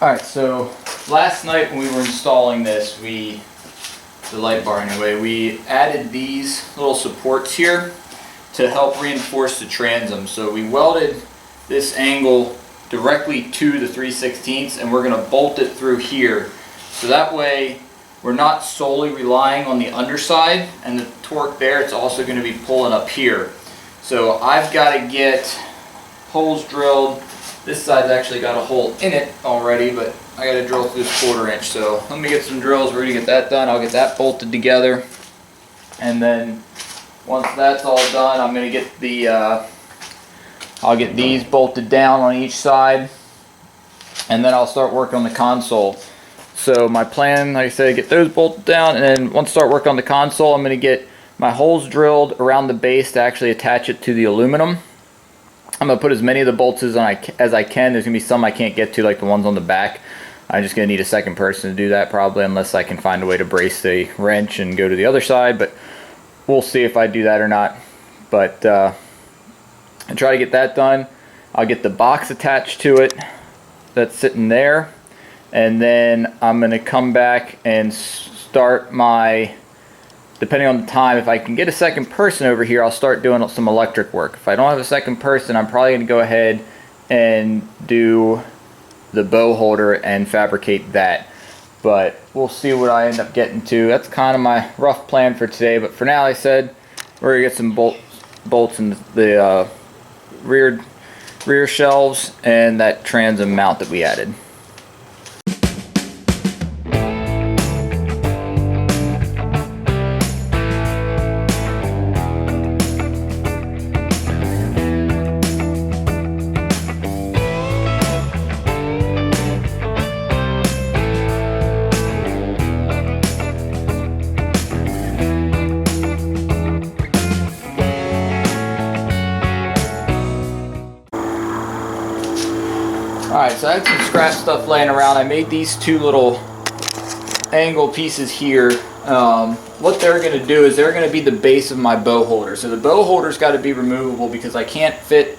Alright, so last night when we were installing this, the light bar anyway, we added these little supports here to help reinforce the transom. So we welded this angle directly to the 3/16 and we're going to bolt it through here. So that way we're not solely relying on the underside and the torque there, it's also going to be pulling up here. So I've got to get holes drilled. This side's actually got a hole in it already, but I got to drill through this 1/4 inch. So let me get some drills ready to get that done. I'll get that bolted together, and then once that's all done, I'm going to get the I'll get these bolted down on each side, and then I'll start working on the console. So my plan, like I said, get those bolted down, and then once I start working on the console, I'm going to get my holes drilled around the base to actually attach it to the aluminum. I'm going to put as many of the bolts as I can. There's going to be some I can't get to, like the ones on the back. I'm just going to need a second person to do that probably, unless I can find a way to brace the wrench and go to the other side, but we'll see if I do that or not. But I'll try to get that done. I'll get the box attached to it that's sitting there, and then I'm going to come back and start my, depending on the time, if I can get a second person over here, I'll start doing some electric work. If I don't have a second person, I'm probably going to go ahead and do the bow holder and fabricate that. But we'll see what I end up getting to. That's kind of my rough plan for today. But for now, like I said, we're going to get some bolts in the rear shelves and that transom mount that we added. Alright, so I had some scrap stuff laying around. I made these two little angle pieces here. What they're going to do is they're going to be the base of my bow holder. So the bow holder's got to be removable because I can't fit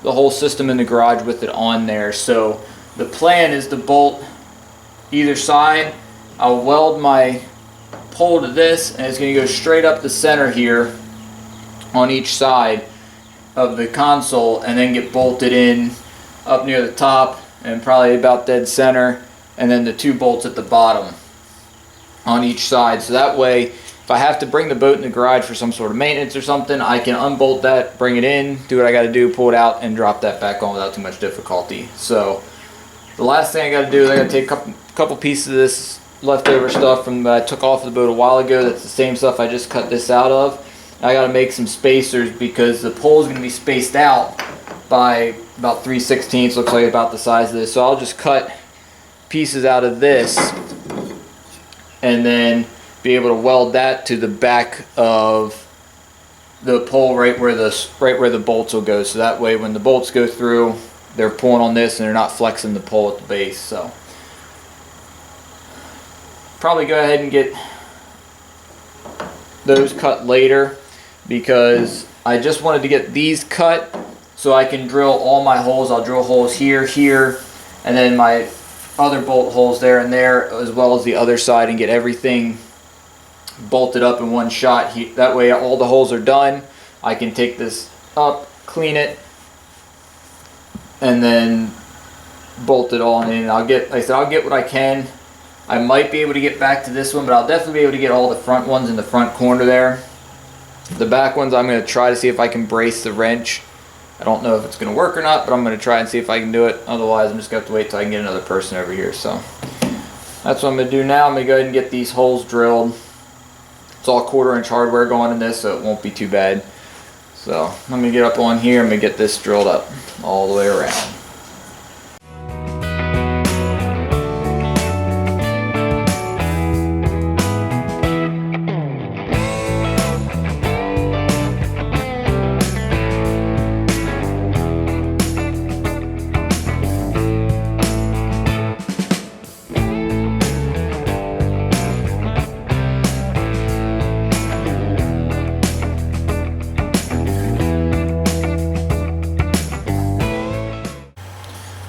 the whole system in the garage with it on there. So the plan is to bolt either side. I'll weld my pole to this, and it's going to go straight up the center here on each side of the console, and then get bolted in up near the top and probably about dead center, and then the two bolts at the bottom on each side. So that way, if I have to bring the boat in the garage for some sort of maintenance or something, I can unbolt that, bring it in, do what I got to do, pull it out, and drop that back on without too much difficulty. So the last thing I got to do is I got to take a couple pieces of this leftover stuff from that I took off the boat a while ago. That's the same stuff I just cut this out of. I got to make some spacers because the pole is going to be spaced out by about 3/16, looks like about the size of this. So I'll just cut pieces out of this and then be able to weld that to the back of the pole right where the bolts will go. So that way when the bolts go through, they're pulling on this and they're not flexing the pole at the base. So probably go ahead and get those cut later because I just wanted to get these cut so I can drill all my holes. I'll drill holes here, here, and then my other bolt holes there and there, as well as the other side, and get everything bolted up in one shot. That way all the holes are done. I can take this up, clean it, and then bolt it all in. I'll get, like I said, I'll get what I can. I might be able to get back to this one, but I'll definitely be able to get all the front ones in the front corner there. The back ones I'm going to try to see if I can brace the wrench. I don't know if it's going to work or not, but I'm going to try and see if I can do it. Otherwise, I'm just going to have to wait till I can get another person over here. So that's what I'm going to do now. I'm going to go ahead and get these holes drilled. It's all 1/4 inch hardware going in this, so it won't be too bad. So let me get up on here. I'm going to get this drilled up all the way around.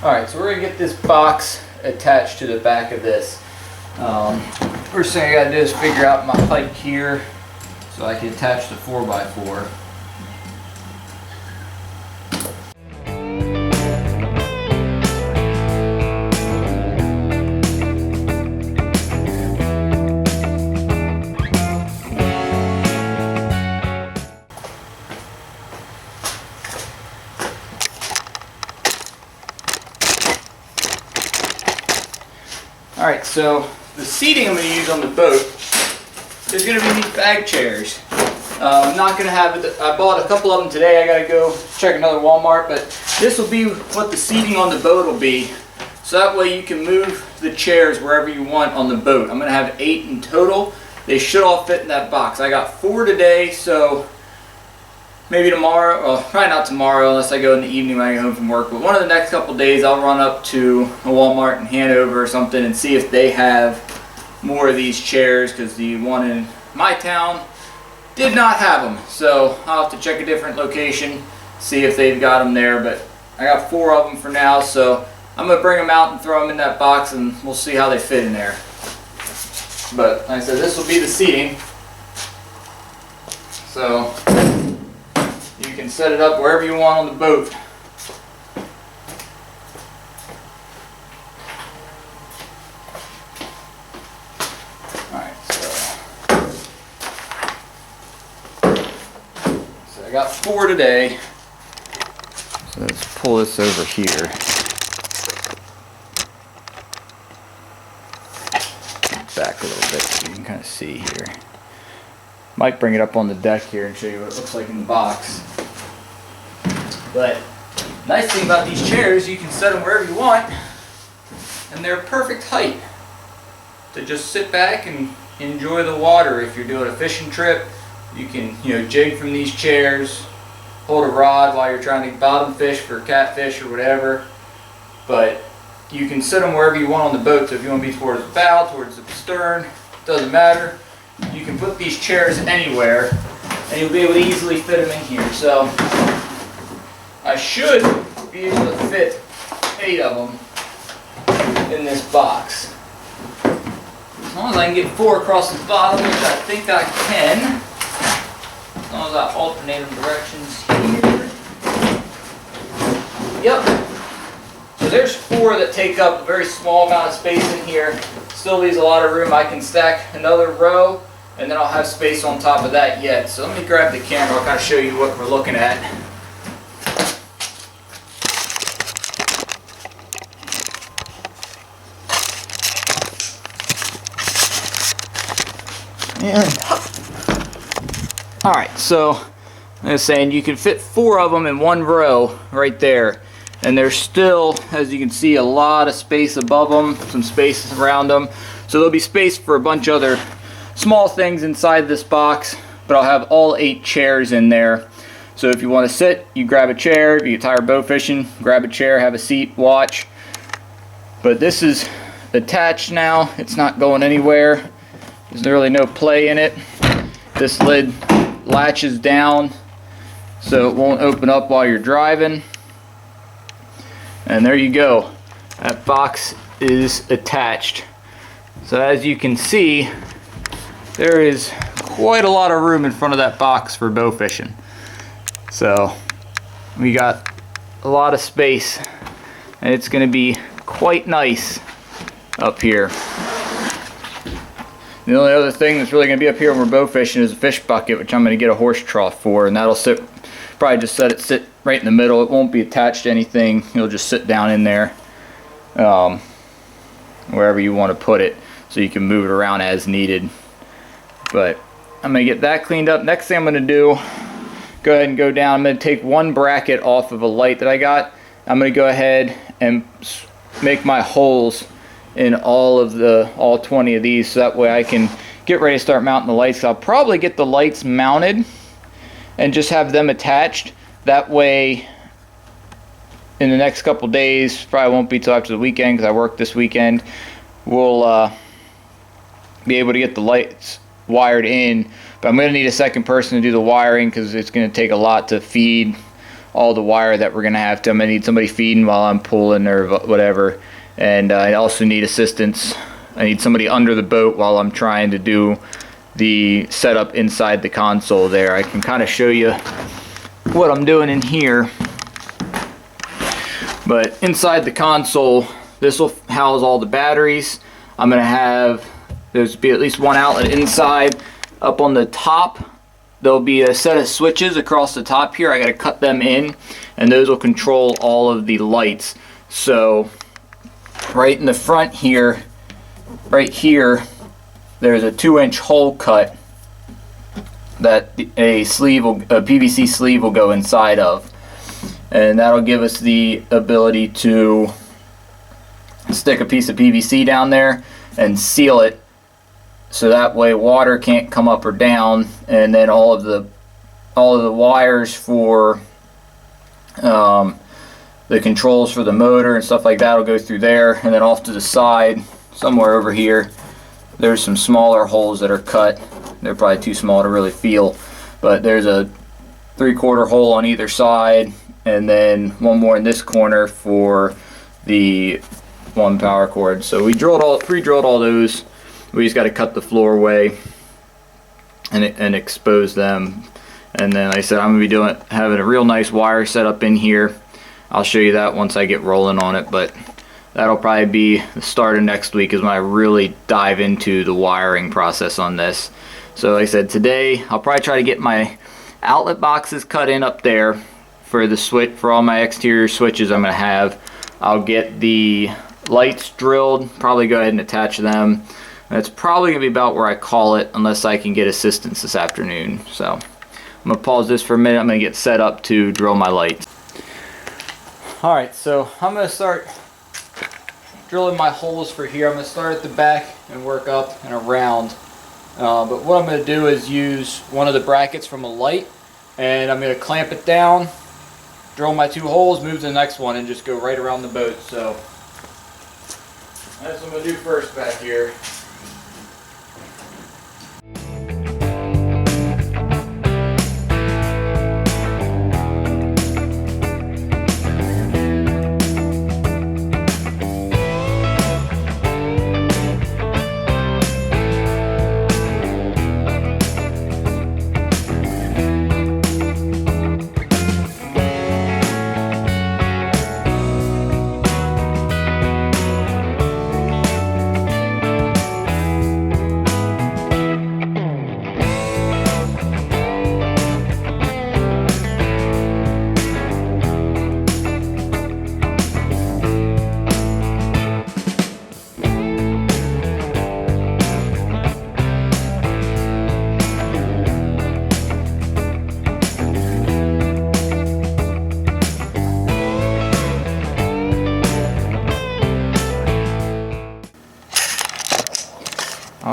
Alright, so we're going to get this box attached to the back of this. First thing I gotta do is figure out my pipe here so I can attach the 4x4. Alright, so the seating I'm going to use on the boat is going to be these bag chairs. I'm not going to have it, I bought a couple of them today, I got to go check another Walmart, but this will be what the seating on the boat will be. So that way you can move the chairs wherever you want on the boat. I'm going to have 8 in total. They should all fit in that box. I got 4 today, so maybe tomorrow, well, probably not tomorrow unless I go in the evening when I get home from work, but one of the next couple days I'll run up to a Walmart in Hanover or something and see if they have more of these chairs, because the one in my town did not have them. So I'll have to check a different location, see if they've got them there, but I got 4 of them for now, so I'm going to bring them out and throw them in that box and we'll see how they fit in there. But like I said, this will be the seating. So you can set it up wherever you want on the boat. Alright, so I got 4 today. So let's pull this over here. Back a little bit so you can kind of see here. Might bring it up on the deck here and show you what it looks like in the box. But nice thing about these chairs, you can set them wherever you want, and they're perfect height to just sit back and enjoy the water. If you're doing a fishing trip, you can jig from these chairs, hold a rod while you're trying to bottom fish for catfish or whatever. But you can set them wherever you want on the boat. So if you want to be towards the bow, towards the stern, doesn't matter. You can put these chairs anywhere and you'll be able to easily fit them in here. So I should be able to fit 8 of them in this box. As long as I can get 4 across the bottom, which I think I can. As long as I alternate them directions here. Yep. So there's 4 that take up a very small amount of space in here. Still leaves a lot of room. I can stack another row and then I'll have space on top of that yet. So let me grab the camera, I'll kind of show you what we're looking at. Alright, so I was saying you can fit 4 of them in one row right there. And there's still, as you can see, a lot of space above them, some space around them. So there'll be space for a bunch of other small things inside this box, but I'll have all 8 chairs in there. So if you want to sit, you grab a chair. If you get tired bow fishing, grab a chair, have a seat, watch. But this is attached now. It's not going anywhere. There's really no play in it. This lid latches down so it won't open up while you're driving. And there you go. That box is attached. So as you can see, there is quite a lot of room in front of that box for bow fishing. So we got a lot of space and it's going to be quite nice up here. The only other thing that's really going to be up here when we're bow fishing is a fish bucket, which I'm going to get a horse trough for, and that'll probably just let it sit right in the middle. It won't be attached to anything. It'll just sit down in there, wherever you want to put it, so you can move it around as needed. But I'm going to get that cleaned up. Next thing I'm going to do, go ahead and go down. I'm going to take one bracket off of a light that I got. I'm going to go ahead and make my holes in all 20 of these, so that way I can get ready to start mounting the lights. I'll probably get the lights mounted and just have them attached. That way in the next couple days, probably won't be till after the weekend because I work this weekend, we'll be able to get the lights wired in. But I'm going to need a second person to do the wiring because it's going to take a lot to feed all the wire that we're going to have to. I'm going to need somebody feeding while I'm pulling or whatever. and I also need assistance. I need somebody under the boat while I'm trying to do the setup inside the console there. I can kind of show you what I'm doing in here. But inside the console, this will house all the batteries. I'm going to have, there's be at least one outlet inside. Up on the top, there'll be a set of switches across the top here. I got to cut them in, and those will control all of the lights. So right in the front here, right here, there's a 2-inch hole cut that a PVC sleeve will go inside of. And that'll give us the ability to stick a piece of PVC down there and seal it, so that way water can't come up or down, and then all of the wires for the controls for the motor and stuff like that will go through there. And then off to the side, somewhere over here, there's some smaller holes that are cut. They're probably too small to really feel, but there's a 3/4 hole on either side, and then one more in this corner for the one power cord. So we pre-drilled all those. We just got to cut the floor away and expose them. And then like I said, I'm gonna be having a real nice wire set up in here. I'll show you that once I get rolling on it, but that'll probably be the start of next week is when I really dive into the wiring process on this. So like I said, today I'll probably try to get my outlet boxes cut in up there for the switch, for all my exterior switches I'm going to have. I'll get the lights drilled, probably go ahead and attach them. That's probably going to be about where I call it, unless I can get assistance this afternoon. So I'm going to pause this for a minute. I'm going to get set up to drill my lights. Alright, so I'm going to start drilling my holes for here. I'm going to start at the back and work up and around. But what I'm going to do is use one of the brackets from a light, and I'm going to clamp it down, drill my 2 holes, move to the next one, and just go right around the boat. So that's what I'm going to do first back here.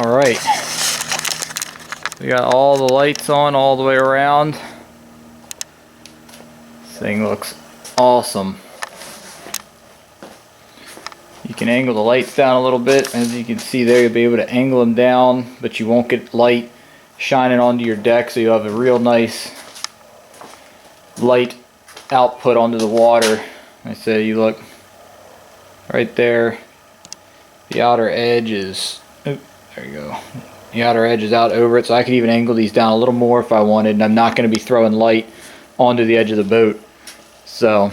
Alright, we got all the lights on all the way around. This thing looks awesome. You can angle the lights down a little bit. As you can see there, you'll be able to angle them down, but you won't get light shining onto your deck, so you'll have a real nice light output onto the water. Like I said, you look right there, the outer edge is, there you go, the outer edge is out over it, so I could even angle these down a little more if I wanted, and I'm not going to be throwing light onto the edge of the boat. So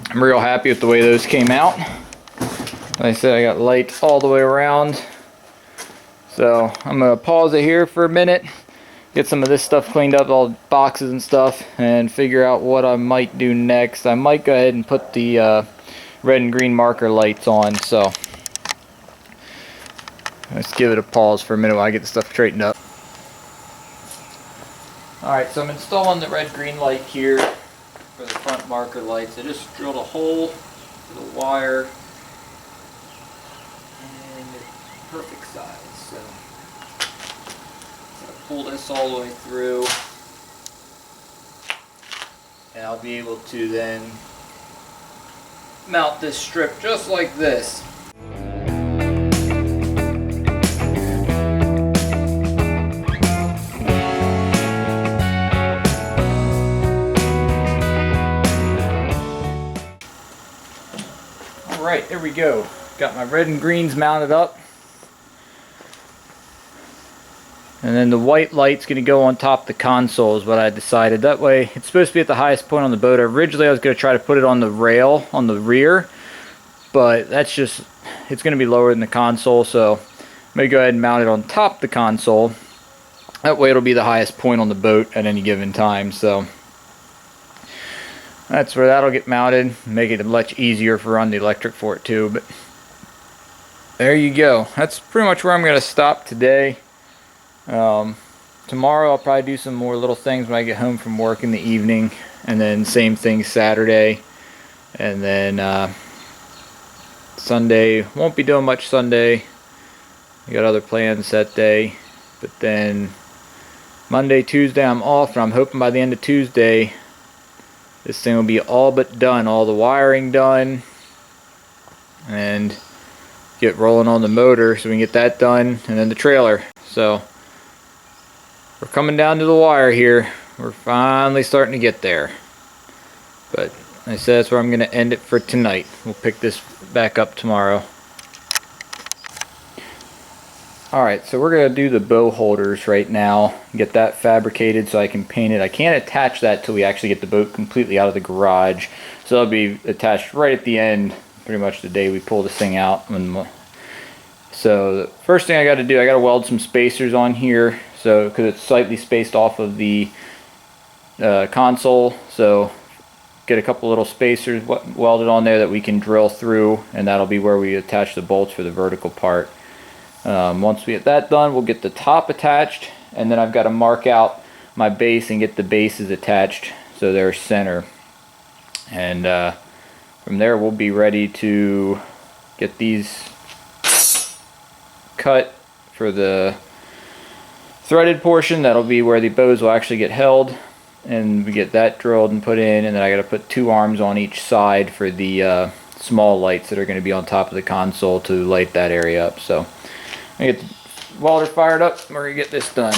I'm real happy with the way those came out. Like I said, I got light all the way around. So I'm going to pause it here for a minute, get some of this stuff cleaned up, all the boxes and stuff, and figure out what I might do next. I might go ahead and put the red and green marker lights on. So let's give it a pause for a minute while I get the stuff straightened up. Alright, so I'm installing the red-green light here for the front marker lights. I just drilled a hole for the wire, and it's perfect size. So I'm going to pull this all the way through, and I'll be able to then mount this strip just like this. Alright, there we go. Got my red and greens mounted up. And then the white light's going to go on top of the console is what I decided. That way, it's supposed to be at the highest point on the boat. Originally, I was going to try to put it on the rail on the rear. But that's just, it's going to be lower than the console. So I'm going to go ahead and mount it on top of the console. That way it'll be the highest point on the boat at any given time. So that's where that'll get mounted. Make it much easier for run the electric for it too. But there you go. That's pretty much where I'm going to stop today. Tomorrow I'll probably do some more little things when I get home from work in the evening, and then same thing Saturday, and then Sunday won't be doing much Sunday. I got other plans that day, but then Monday, Tuesday I'm off, and I'm hoping by the end of Tuesday this thing will be all but done, all the wiring done, and get rolling on the motor so we can get that done, and then the trailer. So we're coming down to the wire here. We're finally starting to get there. But like I said, that's where I'm going to end it for tonight. We'll pick this back up tomorrow. Alright, so we're going to do the bow holders right now. Get that fabricated so I can paint it. I can't attach that till we actually get the boat completely out of the garage. So it'll be attached right at the end, pretty much the day we pull this thing out. So the first thing I got to do, I got to weld some spacers on here. So, because it's slightly spaced off of the console, so get a couple little spacers welded on there that we can drill through, and that'll be where we attach the bolts for the vertical part. Once we get that done, we'll get the top attached, and then I've got to mark out my base and get the bases attached so they're center. And from there we'll be ready to get these cut for the threaded portion. That'll be where the bows will actually get held, and we get that drilled and put in, and then I got to put 2 arms on each side for the small lights that are going to be on top of the console to light that area up. So I get the welder fired up, we're going to get this done.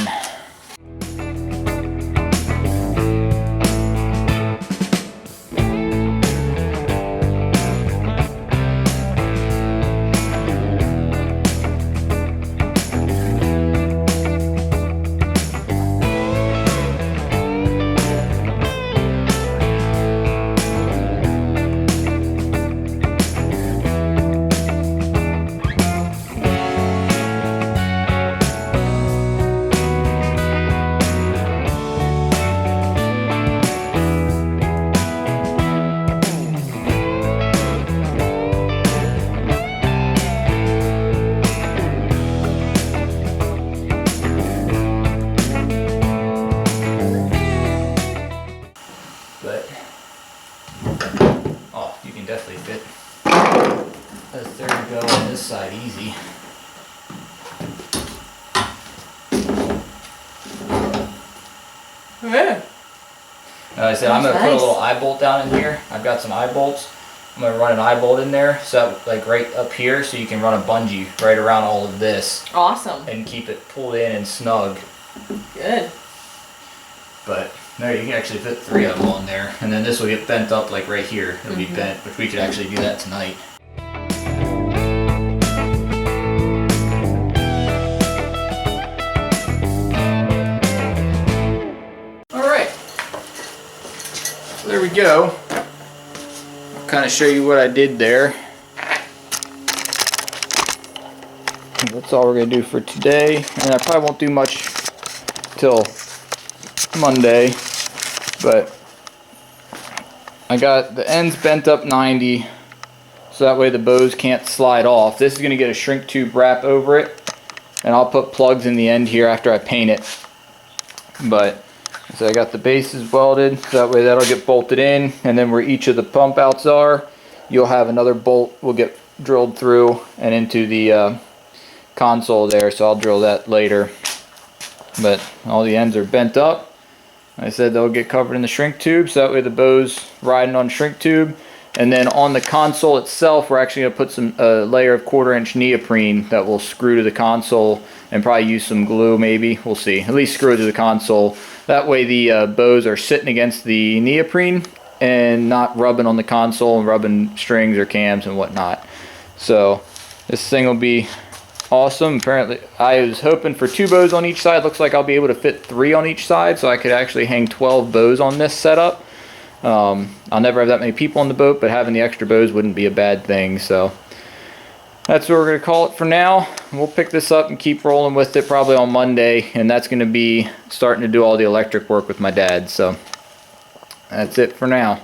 Definitely fit a 30 go on this side easy. Yeah. I said I'm going to put a little eye bolt down in here. I've got some eye bolts. I'm going to run an eye bolt in there, so like right up here, so you can run a bungee right around all of this. Awesome. And keep it pulled in and snug. Good. But there, you can actually fit 3 of them on there, and then this will get bent up like right here. It'll be bent, which we could actually do that tonight. Alright, so there we go. I'll kind of show you what I did there. That's all we're going to do for today, and I probably won't do much till Monday, but I got the ends bent up 90 so that way the bows can't slide off. This is going to get a shrink tube wrap over it, and I'll put plugs in the end here after I paint it. But so I got the bases welded so that way that'll get bolted in, and then where each of the pump outs are, you'll have another bolt will get drilled through and into the console there, so I'll drill that later. But all the ends are bent up. I said they'll get covered in the shrink tube, so that way the bow's riding on shrink tube. And then on the console itself, we're actually going to put some layer of 1/4-inch neoprene that will screw to the console, and probably use some glue maybe. We'll see. At least screw it to the console. That way the bows are sitting against the neoprene, and not rubbing on the console and rubbing strings or cams and whatnot. So this thing will be awesome. Apparently I was hoping for 2 bows on each side. Looks like I'll be able to fit 3 on each side, so I could actually hang 12 bows on this setup. I'll never have that many people on the boat, but having the extra bows wouldn't be a bad thing. So that's what we're going to call it for now. We'll pick this up and keep rolling with it probably on Monday, and that's going to be starting to do all the electric work with my dad. So that's it for now.